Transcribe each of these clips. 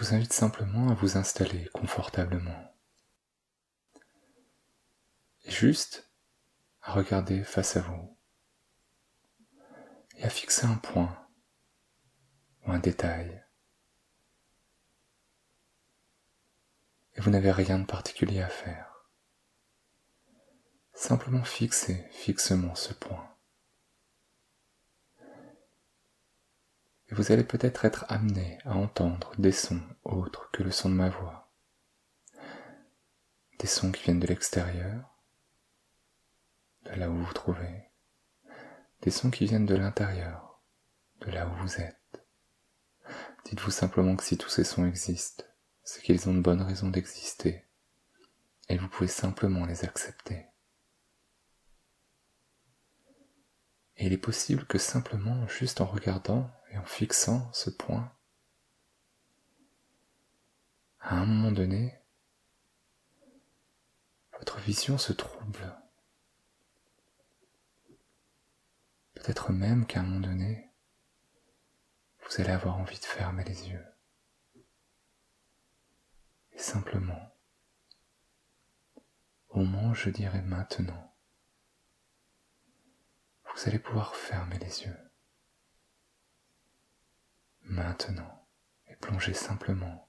vous invite simplement à vous installer confortablement et juste à regarder face à vous et à fixer un point ou un détail. Et vous n'avez rien de particulier à faire. Simplement fixez fixement ce point. Et vous allez peut-être être amené à entendre des sons autres que le son de ma voix. Des sons qui viennent de l'extérieur, de là où vous vous trouvez. Des sons qui viennent de l'intérieur, de là où vous êtes. Dites-vous simplement que si tous ces sons existent, c'est qu'ils ont de bonnes raisons d'exister, et vous pouvez simplement les accepter. Et il est possible que simplement, juste en regardant et en fixant ce point, à un moment donné, votre vision se trouble. Peut-être même qu'à un moment donné, vous allez avoir envie de fermer les yeux. Et simplement, au moment où je dirai maintenant, vous allez pouvoir fermer les yeux. Maintenant, et plonger simplement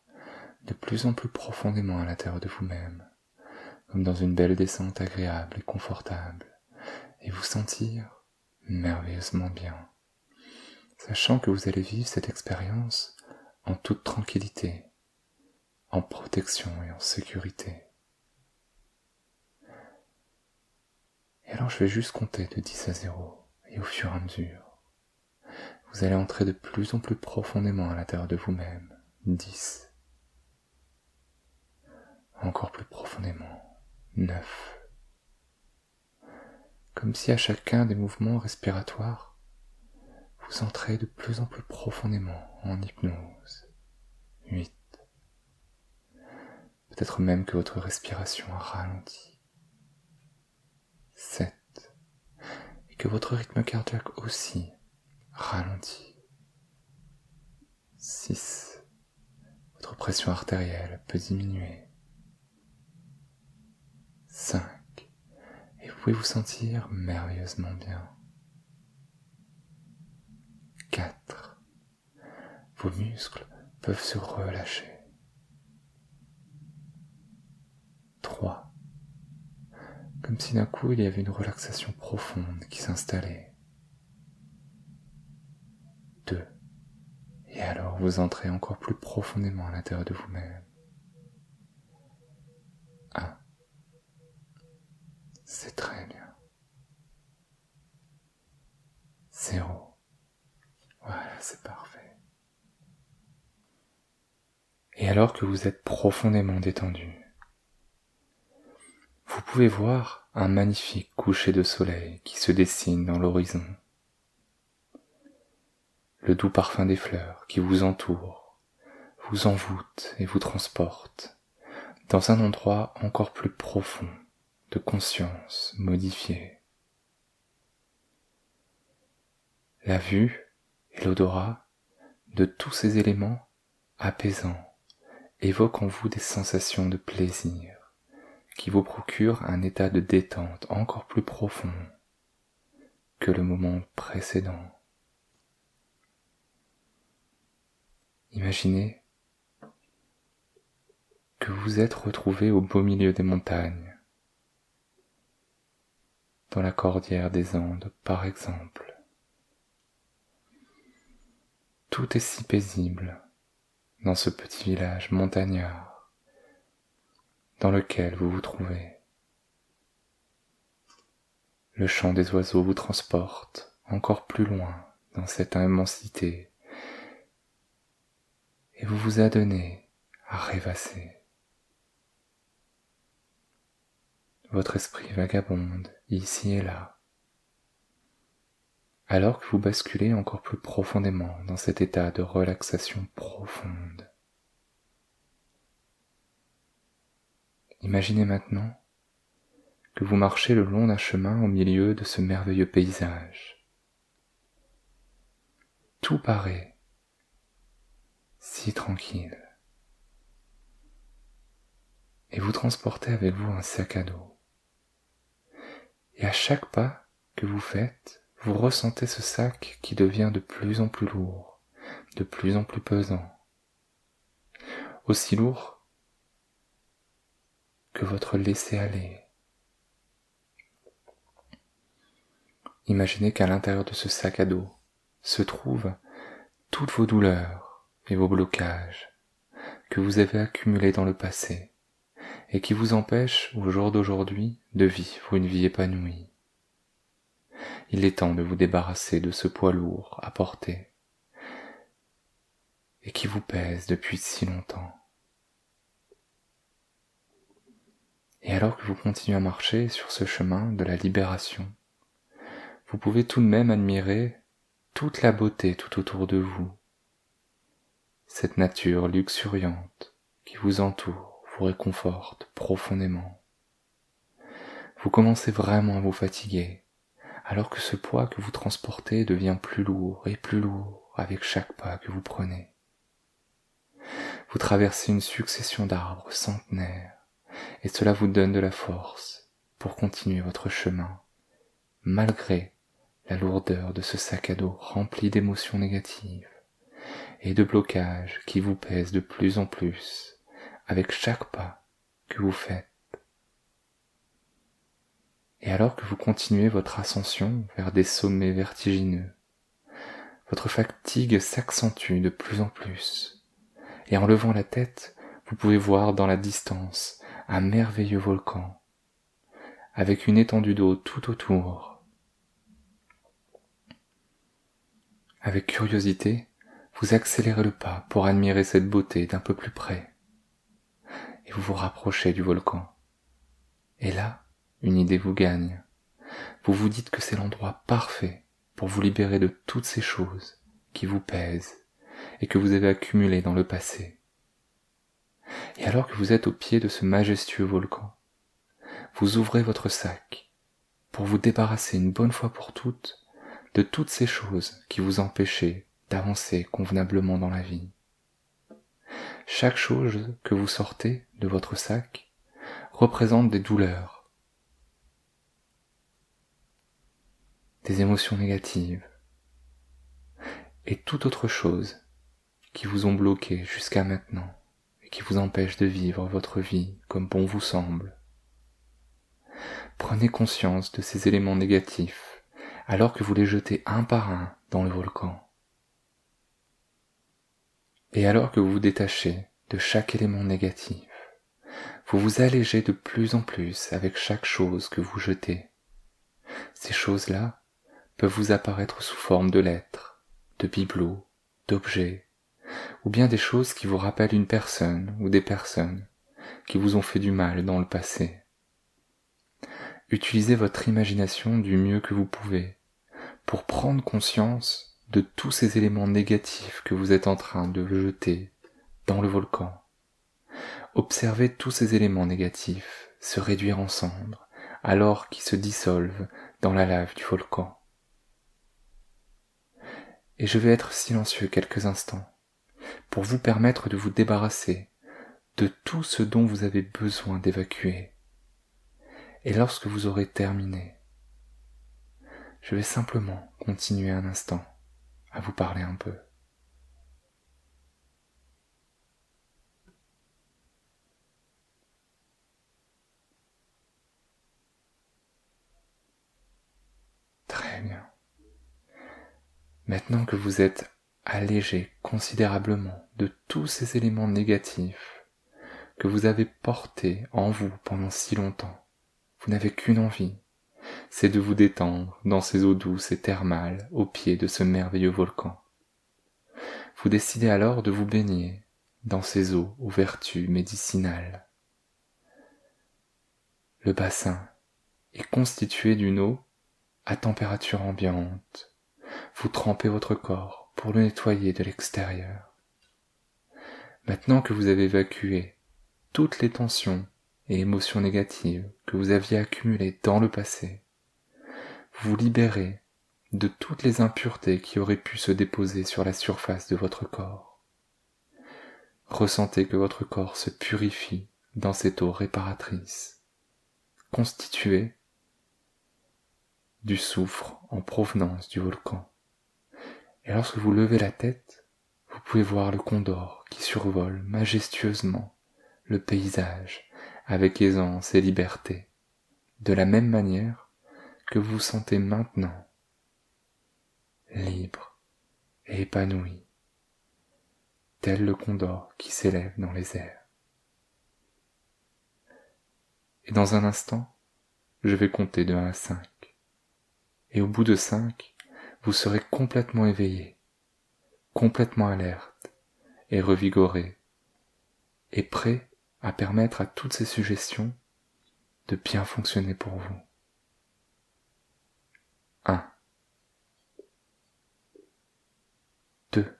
de plus en plus profondément à l'intérieur de vous-même, comme dans une belle descente agréable et confortable, et vous sentir merveilleusement bien, sachant que vous allez vivre cette expérience en toute tranquillité, en protection et en sécurité. Et alors je vais juste compter de 10 à 0, et au fur et à mesure, vous allez entrer de plus en plus profondément à l'intérieur de vous-même. 10. Encore plus profondément. 9. Comme si à chacun des mouvements respiratoires, vous entrez de plus en plus profondément en hypnose. 8. Peut-être même que votre respiration a ralenti. 7. Et que votre rythme cardiaque aussi ralentit. 6. Votre pression artérielle peut diminuer. 5. Et vous pouvez vous sentir merveilleusement bien. 4. Vos muscles peuvent se relâcher. 3. Comme si d'un coup il y avait une relaxation profonde qui s'installait. 2. Et alors vous entrez encore plus profondément à l'intérieur de vous-même. 1. C'est très bien. 0. Voilà, c'est parfait. Et alors que vous êtes profondément détendu, vous pouvez voir un magnifique coucher de soleil qui se dessine dans l'horizon. Le doux parfum des fleurs qui vous entoure, vous envoûte et vous transporte dans un endroit encore plus profond de conscience modifiée. La vue et l'odorat de tous ces éléments apaisants évoquent en vous des sensations de plaisir qui vous procurent un état de détente encore plus profond que le moment précédent. Imaginez que vous êtes retrouvé au beau milieu des montagnes, dans la cordillère des Andes par exemple. Tout est si paisible dans ce petit village montagnard dans lequel vous vous trouvez. Le chant des oiseaux vous transporte encore plus loin dans cette immensité et vous vous adonnez à rêvasser. Votre esprit vagabonde ici et là, alors que vous basculez encore plus profondément dans cet état de relaxation profonde. Imaginez maintenant que vous marchez le long d'un chemin au milieu de ce merveilleux paysage. Tout paraît si tranquille, et vous transportez avec vous un sac à dos. Et à chaque pas que vous faites, vous ressentez ce sac qui devient de plus en plus lourd, de plus en plus pesant, aussi lourd que votre laisser-aller. Imaginez qu'à l'intérieur de ce sac à dos se trouvent toutes vos douleurs et vos blocages que vous avez accumulés dans le passé et qui vous empêchent au jour d'aujourd'hui de vivre une vie épanouie. Il est temps de vous débarrasser de ce poids lourd à porter et qui vous pèse depuis si longtemps. Et alors que vous continuez à marcher sur ce chemin de la libération, vous pouvez tout de même admirer toute la beauté tout autour de vous, cette nature luxuriante qui vous entoure, vous réconforte profondément. Vous commencez vraiment à vous fatiguer, alors que ce poids que vous transportez devient plus lourd et plus lourd avec chaque pas que vous prenez. Vous traversez une succession d'arbres centenaires, et cela vous donne de la force pour continuer votre chemin, malgré la lourdeur de ce sac à dos rempli d'émotions négatives et de blocages qui vous pèsent de plus en plus avec chaque pas que vous faites. Et alors que vous continuez votre ascension vers des sommets vertigineux, votre fatigue s'accentue de plus en plus, et en levant la tête, vous pouvez voir dans la distance un merveilleux volcan, avec une étendue d'eau tout autour. Avec curiosité, vous accélérez le pas pour admirer cette beauté d'un peu plus près, et vous vous rapprochez du volcan. Et là, une idée vous gagne. Vous vous dites que c'est l'endroit parfait pour vous libérer de toutes ces choses qui vous pèsent et que vous avez accumulées dans le passé. Et alors que vous êtes au pied de ce majestueux volcan, vous ouvrez votre sac pour vous débarrasser une bonne fois pour toutes de toutes ces choses qui vous empêchaient d'avancer convenablement dans la vie. Chaque chose que vous sortez de votre sac représente des douleurs, des émotions négatives et toute autre chose qui vous ont bloqué jusqu'à maintenant et qui vous empêchent de vivre votre vie comme bon vous semble. Prenez conscience de ces éléments négatifs alors que vous les jetez un par un dans le volcan. Et alors que vous vous détachez de chaque élément négatif, vous vous allégez de plus en plus avec chaque chose que vous jetez. Ces choses-là peuvent vous apparaître sous forme de lettres, de bibelots, d'objets, ou bien des choses qui vous rappellent une personne ou des personnes qui vous ont fait du mal dans le passé. Utilisez votre imagination du mieux que vous pouvez pour prendre conscience de tous ces éléments négatifs que vous êtes en train de jeter dans le volcan. Observez tous ces éléments négatifs se réduire en cendres alors qu'ils se dissolvent dans la lave du volcan. Et je vais être silencieux quelques instants pour vous permettre de vous débarrasser de tout ce dont vous avez besoin d'évacuer. Et lorsque vous aurez terminé, je vais simplement continuer un instant à vous parler un peu. Très bien. Maintenant que vous êtes allégé considérablement de tous ces éléments négatifs que vous avez portés en vous pendant si longtemps, vous n'avez qu'une envie, c'est de vous détendre dans ces eaux douces et thermales au pied de ce merveilleux volcan. Vous décidez alors de vous baigner dans ces eaux aux vertus médicinales. Le bassin est constitué d'une eau à température ambiante. Vous trempez votre corps pour le nettoyer de l'extérieur. Maintenant que vous avez évacué toutes les tensions et émotions négatives que vous aviez accumulées dans le passé, vous vous libérez de toutes les impuretés qui auraient pu se déposer sur la surface de votre corps. Ressentez que votre corps se purifie dans cette eau réparatrice, constituée du soufre en provenance du volcan. Et lorsque vous levez la tête, vous pouvez voir le condor qui survole majestueusement le paysage avec aisance et liberté, de la même manière que vous vous sentez maintenant libre et épanoui, tel le condor qui s'élève dans les airs. Et dans un instant, je vais compter de 1 à 5. Et au bout de 5, vous serez complètement éveillé, complètement alerte et revigoré, et prêt à permettre à toutes ces suggestions de bien fonctionner pour vous. 1, 2,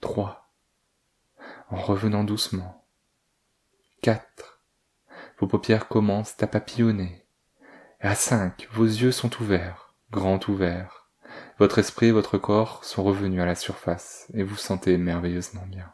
3, en revenant doucement. 4, vos paupières commencent à papillonner. Et à 5, vos yeux sont ouverts, grands ouverts. Votre esprit et votre corps sont revenus à la surface et vous sentez merveilleusement bien.